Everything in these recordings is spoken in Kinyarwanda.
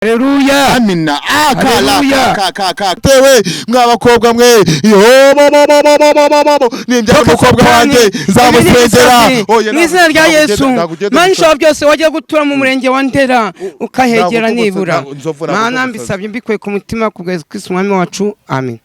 Haleluya. Amina. Haleluya. Tewe mwabakobwa mwe. Yo nimbyara umukobwa wanjye nzamusengera. N'izina rya Yesu. Manisho byose wajya gutura mu murenge wa Ndera ukahegera nibura. Mana mbisabye mbikuye ku mutima kugeza Kristo umwami wacu. Amen.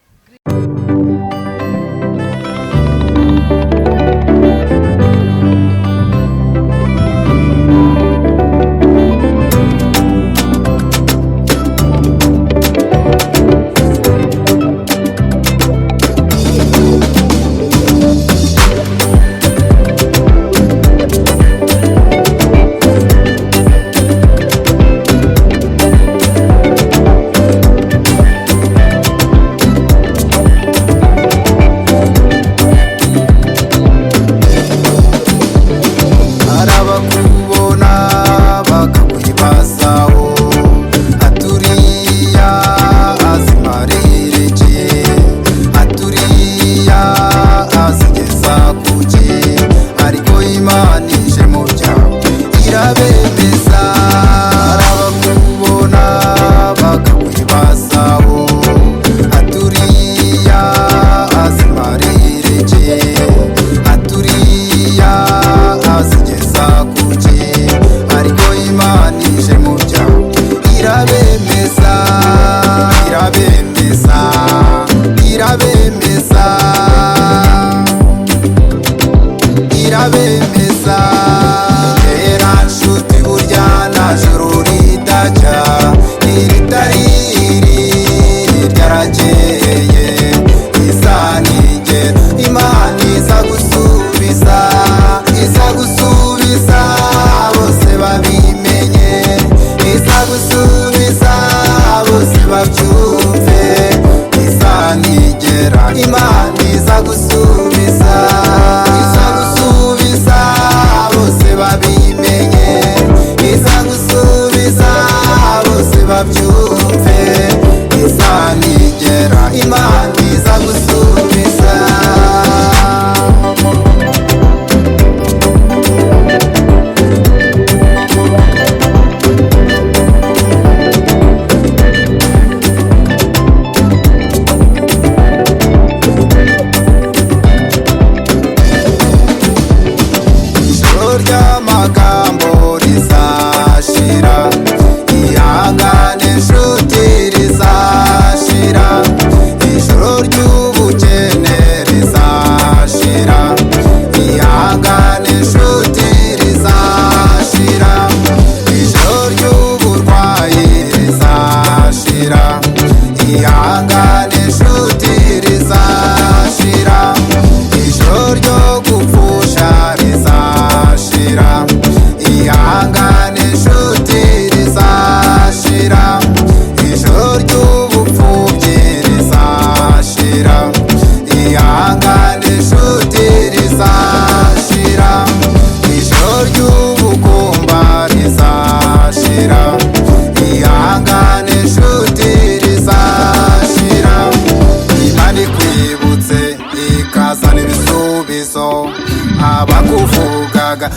Abakuvugaga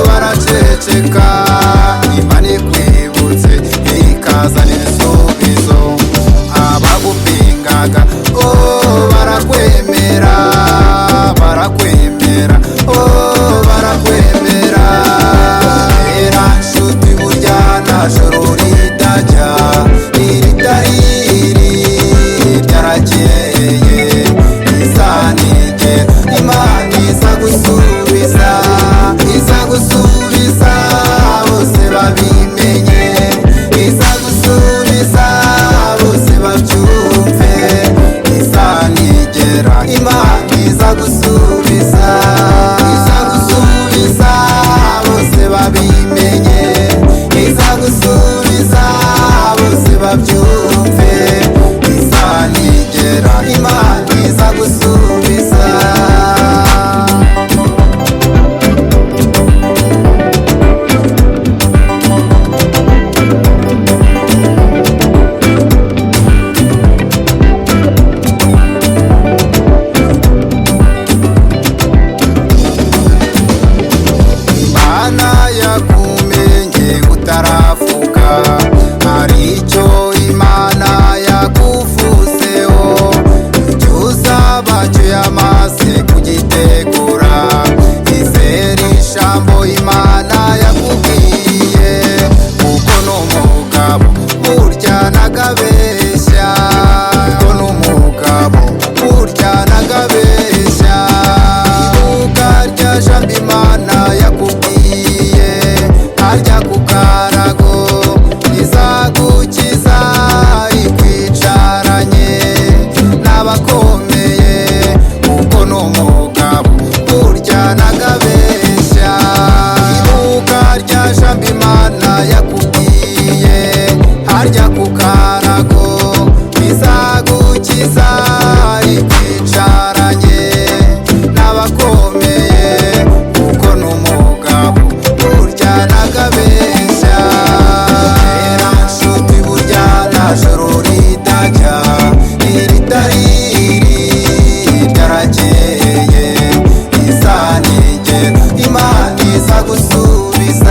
baraceceka Imana ikwibutse ikazana ibisubizo abagupingaga barakwemera era nshuti burya nta joro ridajya Imana iza gusubiza bose ijambo Imana yakubwiye kuko n'umugabo burya nagabeshya kuko n'umugabo burya nagabeshya ibuka rya jambo Imana yakubwiye harya ku karago izagukiza ikwicaranye n'abakomeye kuko n'umugabo burya nagabeshya ibuka rya jambo Imana yakubwiye harya ku karago izagukiza ikwicaranye n'abakomeye kuko n'umugabo burya nagabeshya era nshuti burya nta joro ridajya iritari ryarakeye izanigera Imana iza gusubiza